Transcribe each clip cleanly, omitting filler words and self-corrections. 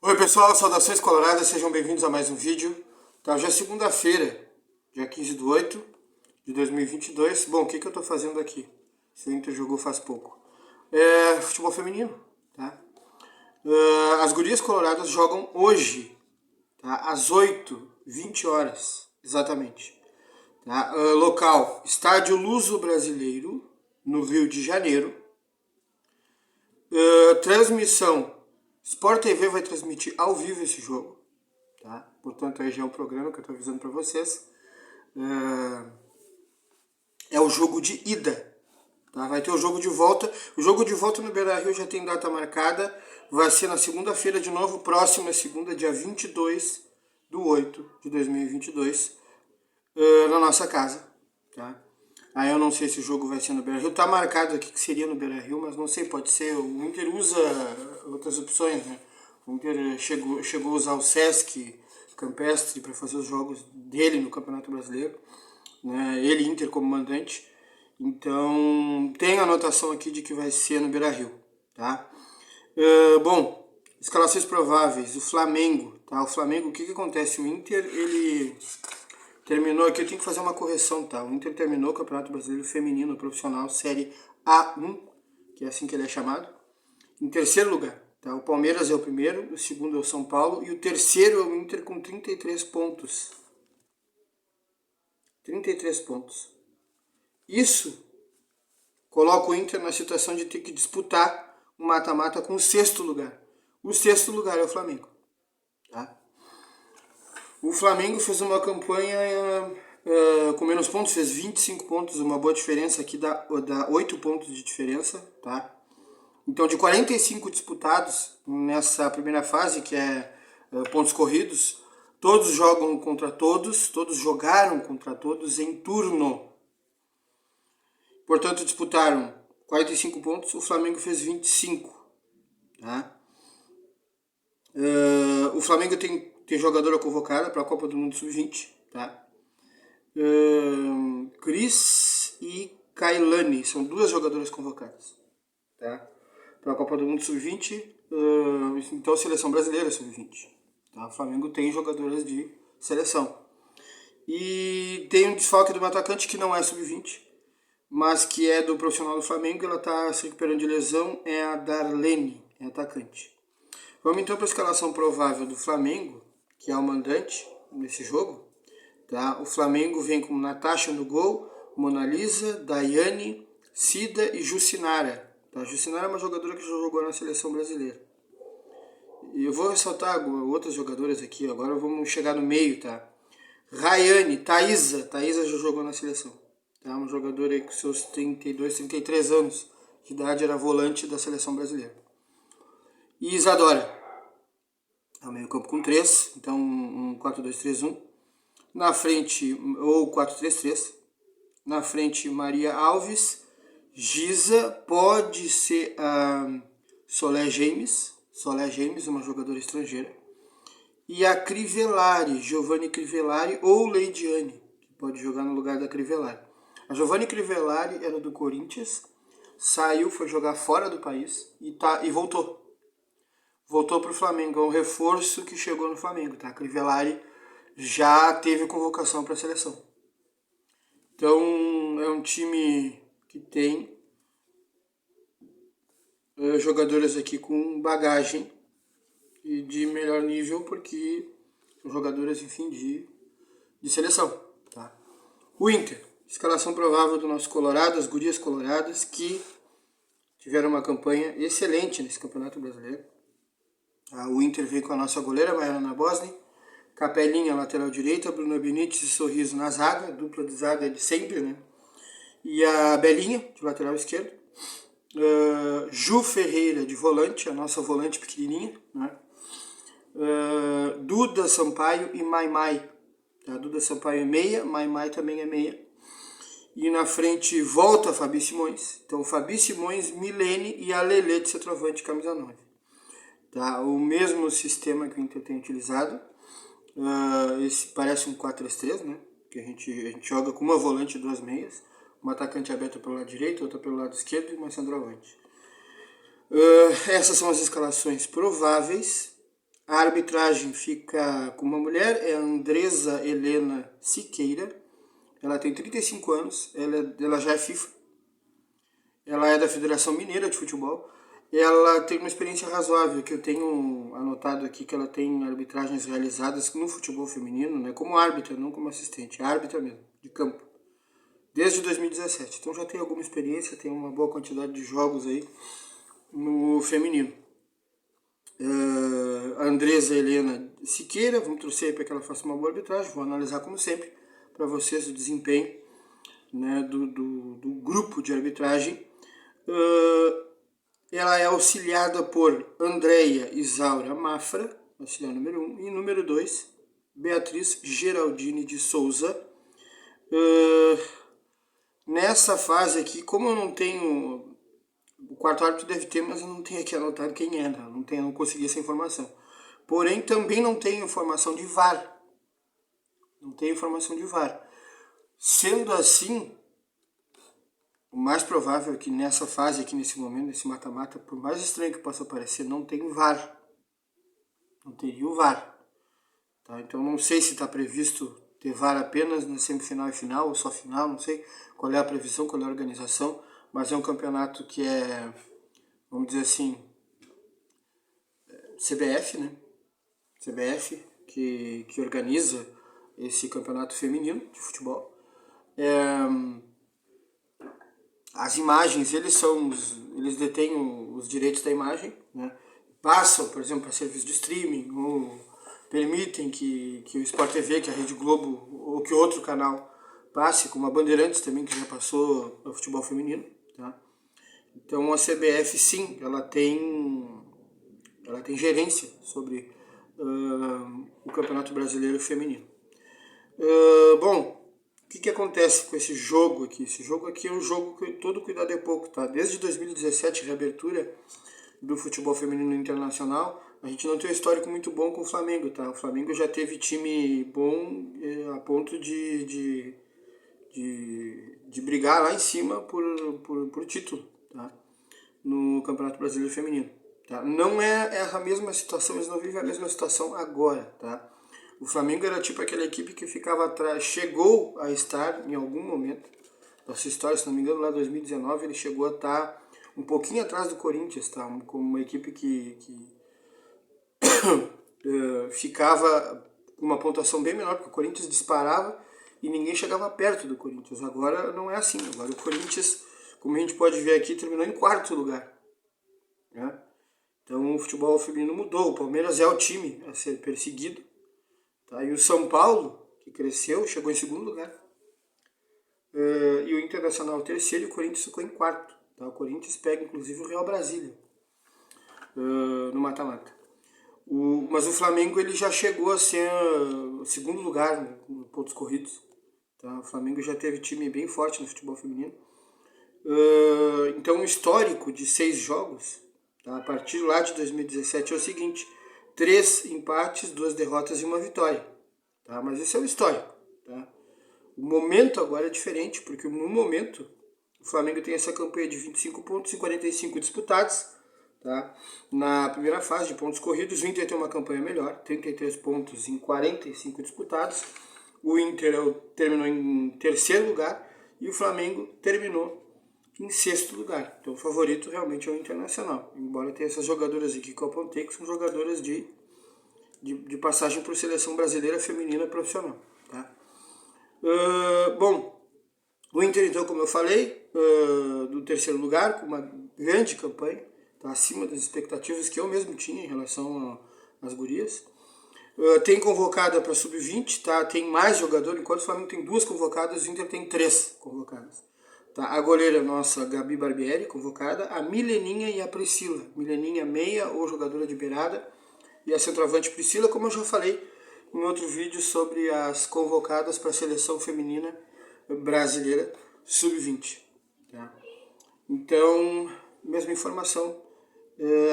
Oi pessoal, saudações coloradas, sejam bem-vindos a mais um vídeo. Tá, hoje é segunda-feira, dia 15/8/2022. Bom, o que eu tô fazendo aqui? Se o Inter jogou faz pouco. Futebol feminino, tá? As gurias coloradas jogam hoje, tá? Às 8h20, exatamente. Tá? Local, Estádio Luso Brasileiro, no Rio de Janeiro. Transmissão, Sport TV vai transmitir ao vivo esse jogo, tá? Portanto, aí já é um programa que eu estou avisando para vocês. É o jogo de ida, tá? Vai ter o jogo de volta. O jogo de volta no Beira-Rio já tem data marcada. Vai ser na segunda-feira de novo, próxima segunda, dia 22/8/2022, na nossa casa, tá? Aí eu não sei se o jogo vai ser no Beira-Rio. Tá marcado aqui que seria no Beira-Rio, mas não sei, pode ser. O Inter usa outras opções, né? O Inter chegou a usar o Sesc Campestre para fazer os jogos dele no Campeonato Brasileiro, né? Ele, Inter, como mandante. Então, tem a anotação aqui de que vai ser no Beira-Rio, tá? Bom, escalações prováveis. O Flamengo, tá? O Flamengo, o que acontece? O Inter, ele terminou aqui, eu tenho que fazer uma correção, tá? O Inter terminou o Campeonato Brasileiro Feminino Profissional Série A1, que é assim que ele é chamado, em terceiro lugar, tá? O Palmeiras é o primeiro, o segundo é o São Paulo e o terceiro é o Inter com 33 pontos. 33 pontos. Isso coloca o Inter na situação de ter que disputar um mata-mata com o sexto lugar. O sexto lugar é o Flamengo, tá? O Flamengo fez uma campanha com menos pontos, fez 25 pontos, uma boa diferença aqui, dá 8 pontos de diferença, tá? Então, de 45 disputados nessa primeira fase, que é pontos corridos, todos jogam contra todos, todos jogaram contra todos em turno. Portanto, disputaram 45 pontos, o Flamengo fez 25, tá? O Flamengo tem jogadora convocada para a Copa do Mundo Sub-20, tá? Cris e Kailane são duas jogadoras convocadas, tá? Para a Copa do Mundo Sub-20, então seleção brasileira Sub-20, tá? O Flamengo tem jogadoras de seleção. E tem um desfalque do atacante que não é Sub-20, mas que é do profissional do Flamengo, ela está se recuperando de lesão, é a Darlene, é atacante. Vamos então para a escalação provável do Flamengo, que é o mandante nesse jogo. Tá? O Flamengo vem com Natasha no gol, Mona Lisa, Daiane, Cida e Jucinara. Tá? Jucinara é uma jogadora que já jogou na seleção brasileira. E eu vou ressaltar outras jogadoras aqui, agora vamos chegar no meio, tá? Rayane, Thaísa já jogou na seleção. Tá? Uma jogadora com seus 32, 33 anos de idade, era volante da seleção brasileira. E Isadora, é o meio campo com 3, então um 4-2-3-1. Na frente, ou 4-3-3. Na frente, Maria Alves. Giza, pode ser a Solé James, uma jogadora estrangeira. E a Crivellari, Giovanni Crivellari ou Leidiane, que pode jogar no lugar da Crivellari. A Giovanni Crivellari era do Corinthians, saiu, foi jogar fora do país e voltou. Voltou para o Flamengo, é um reforço que chegou no Flamengo, tá? A Crivellari já teve convocação para a seleção. Então, é um time que tem jogadoras aqui com bagagem e de melhor nível, porque são jogadoras, enfim, de seleção, tá? O Inter, escalação provável do nosso Colorado, as gurias coloradas, que tiveram uma campanha excelente nesse Campeonato Brasileiro. O Inter veio com a nossa goleira, Mariana Bosni, Capelinha, lateral direita, Bruna Benítez e Sorriso na zaga, dupla de zaga de sempre, né? E a Belinha, de lateral esquerdo. Ju Ferreira, de volante, a nossa volante pequenininha, né? Duda Sampaio e Maimai. Tá? Duda Sampaio é meia, Maimai também é meia. E na frente volta Fabi Simões. Então, Fabi Simões, Milene e a Lelê de centroavante, camisa 9. Tá? O mesmo sistema que o Inter tem utilizado. Esse parece um 4-3-3, né? Que a gente joga com uma volante e duas meias. Uma atacante aberta pelo lado direito, outra pelo lado esquerdo e uma centroavante. Essas são as escalações prováveis. A arbitragem fica com uma mulher, é a Andresa Helena Siqueira. Ela tem 35 anos, ela já é FIFA. Ela é da Federação Mineira de Futebol. Ela tem uma experiência razoável, que eu tenho anotado aqui, que ela tem arbitragens realizadas no futebol feminino, né, como árbitra, não como assistente, árbitra mesmo, de campo, desde 2017. Então já tem alguma experiência, tem uma boa quantidade de jogos aí no feminino. A Andresa Helena Siqueira, vamos torcer para que ela faça uma boa arbitragem, vou analisar como sempre para vocês o desempenho, né, do grupo de arbitragem. Ela é auxiliada por Andréia Isaura Mafra, auxiliar número 1, e número 2, Beatriz Geraldine de Souza. Nessa fase aqui, como eu não tenho... O quarto árbitro deve ter, mas eu não tenho aqui anotado quem é, né? Não consegui essa informação. Porém, também não tenho informação de VAR. Não tenho informação de VAR. Sendo assim, o mais provável é que nessa fase aqui, nesse momento, nesse mata-mata, por mais estranho que possa parecer, não tem VAR. Não teria o VAR. Tá? Então não sei se está previsto ter VAR apenas na semifinal e final, ou só final, não sei qual é a previsão, qual é a organização, mas é um campeonato que é, vamos dizer assim, CBF, né? CBF, que organiza esse campeonato feminino de futebol. As imagens, eles detêm os direitos da imagem, né? Passam, por exemplo, para serviço de streaming, ou permitem que o Sport TV, que a Rede Globo, ou que outro canal passe, como a Bandeirantes também, que já passou o futebol feminino. Tá? Então a CBF, sim, ela tem gerência sobre o Campeonato Brasileiro Feminino. Bom, o que acontece com esse jogo aqui? Esse jogo aqui é um jogo que todo cuidado é pouco, tá? Desde 2017, reabertura do futebol feminino internacional, a gente não tem um histórico muito bom com o Flamengo, tá? O Flamengo já teve time bom a ponto de brigar lá em cima por título, tá? No Campeonato Brasileiro Feminino. Tá? Não é essa mesma situação, eles não vivem a mesma situação agora, tá? O Flamengo era tipo aquela equipe que ficava atrás, chegou a estar em algum momento da sua história, se não me engano, lá em 2019, ele chegou a estar um pouquinho atrás do Corinthians, tá? Como uma equipe que ficava com uma pontuação bem menor, porque o Corinthians disparava e ninguém chegava perto do Corinthians. Agora não é assim, agora o Corinthians, como a gente pode ver aqui, terminou em quarto lugar, né? Então o futebol feminino mudou, o Palmeiras é o time a ser perseguido, tá? E o São Paulo, que cresceu, chegou em segundo lugar. E o Internacional terceiro e o Corinthians ficou em quarto. Tá? O Corinthians pega inclusive o Real Brasília no mata-mata. Mas o Flamengo ele já chegou a ser segundo lugar, né, em pontos corridos. Tá? O Flamengo já teve time bem forte no futebol feminino. Então o histórico de 6 jogos, tá, a partir lá de 2017 é o seguinte: 3 empates, 2 derrotas e 1 vitória. Tá? Mas esse é o histórico. Tá? O momento agora é diferente, porque no momento o Flamengo tem essa campanha de 25 pontos e 45 disputados. Tá? Na primeira fase de pontos corridos, o Inter tem uma campanha melhor, 33 pontos em 45 disputados. O Inter terminou em terceiro lugar e o Flamengo terminou em sexto lugar. Então o favorito realmente é o Internacional, embora tenha essas jogadoras aqui que eu apontei, que são jogadoras de passagem por seleção brasileira feminina profissional. Tá? Bom, o Inter, então, como eu falei, do terceiro lugar, com uma grande campanha, tá acima das expectativas que eu mesmo tinha em relação às gurias. Tem convocada para sub-20, tá? Tem mais jogador, enquanto o Flamengo tem 2 convocadas, o Inter tem 3 convocadas. Tá? A goleira nossa, Gabi Barbieri, convocada, a Mileninha e a Priscila. Mileninha meia ou jogadora de beirada, e a centroavante Priscila, como eu já falei em outro vídeo sobre as convocadas para a seleção feminina brasileira sub-20. Tá? Então, mesma informação,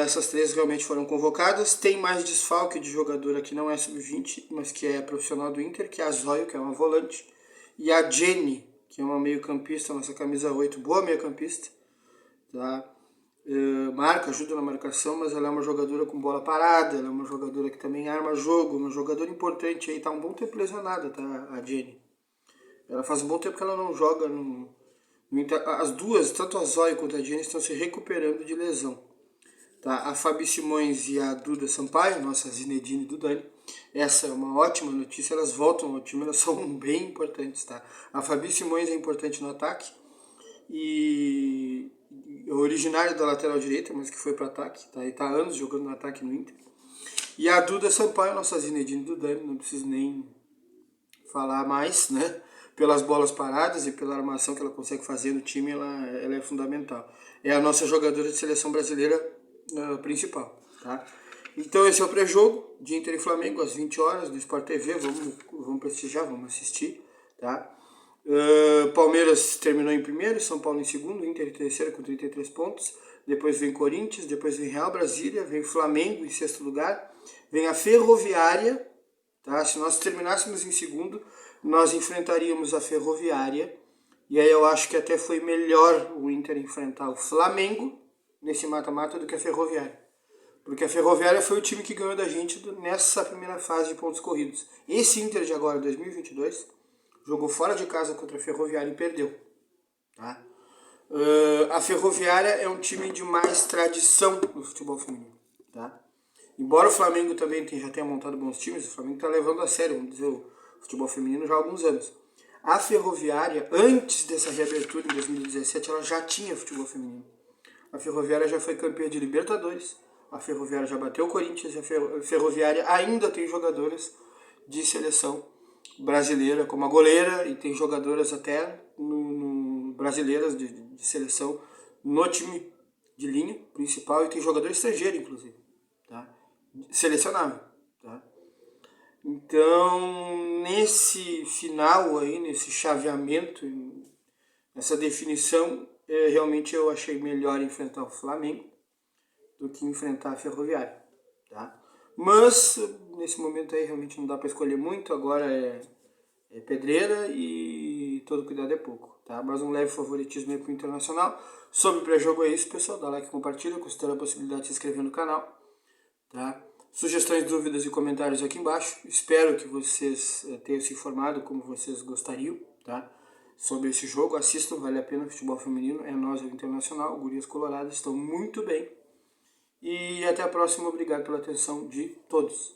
essas 3 realmente foram convocadas. Tem mais desfalque de jogadora que não é sub-20, mas que é profissional do Inter, que é a Zóio, que é uma volante, e a Jenny, que é uma meio-campista, nossa camisa 8, boa meio-campista. Tá? marca, ajuda na marcação, mas ela é uma jogadora com bola parada, ela é uma jogadora que também arma jogo, uma jogadora importante aí, tá um bom tempo lesionada, tá, a Jenny. Ela faz um bom tempo que ela não joga as duas, tanto a Zoe quanto a Jenny, estão se recuperando de lesão. Tá? A Fabi Simões e a Duda Sampaio, nossa Zinedine Dudani, essa é uma ótima notícia, elas voltam ao time, elas são bem importantes. Tá? A Fabi Simões é importante no ataque, e originária da lateral direita, mas que foi para ataque, tá? E tá há anos jogando no ataque no Inter. E a Duda Sampaio, nossa Zinedine Dudani, não preciso nem falar mais, né? Pelas bolas paradas e pela armação que ela consegue fazer no time, ela é fundamental. É a nossa jogadora de seleção brasileira principal, tá? Então esse é o pré-jogo de Inter e Flamengo às 20 horas do Sport TV, vamos prestigiar, vamos assistir, tá? Palmeiras terminou em primeiro, São Paulo em segundo, Inter em terceiro com 33 pontos, depois vem Corinthians, depois vem Real Brasília, vem Flamengo em sexto lugar, vem a Ferroviária, tá? Se nós terminássemos em segundo, nós enfrentaríamos a Ferroviária, e aí eu acho que até foi melhor o Inter enfrentar o Flamengo nesse mata-mata do que a Ferroviária. Porque a Ferroviária foi o time que ganhou da gente nessa primeira fase de pontos corridos. Esse Inter de agora, 2022, jogou fora de casa contra a Ferroviária e perdeu. Tá? A Ferroviária é um time de mais tradição no futebol feminino. Tá? Embora o Flamengo também já tenha montado bons times, o Flamengo está levando a sério, vamos dizer, o futebol feminino já há alguns anos. A Ferroviária, antes dessa reabertura em 2017, ela já tinha futebol feminino. A Ferroviária já foi campeã de Libertadores, a Ferroviária já bateu o Corinthians, a Ferroviária ainda tem jogadoras de seleção brasileira como a goleira, e tem jogadoras até brasileiras de seleção no time de linha principal, e tem jogador estrangeiro, inclusive, tá? Selecionável. Tá? Então, nesse final aí, nesse chaveamento, nessa definição, realmente eu achei melhor enfrentar o Flamengo do que enfrentar a Ferroviária, tá? Mas nesse momento aí realmente não dá para escolher muito, agora é pedreira e todo cuidado é pouco, tá? Mas um leve favoritismo aí pro Internacional. Sobre o pré-jogo é isso, pessoal, dá like, compartilha, considera a possibilidade de se inscrever no canal, tá? Sugestões, dúvidas e comentários aqui embaixo. Espero que vocês tenham se informado como vocês gostariam, tá? Sobre esse jogo. Assistam, vale a pena. Futebol feminino é nós, é o Internacional. Gurias Coloradas estão muito bem. E até a próxima. Obrigado pela atenção de todos.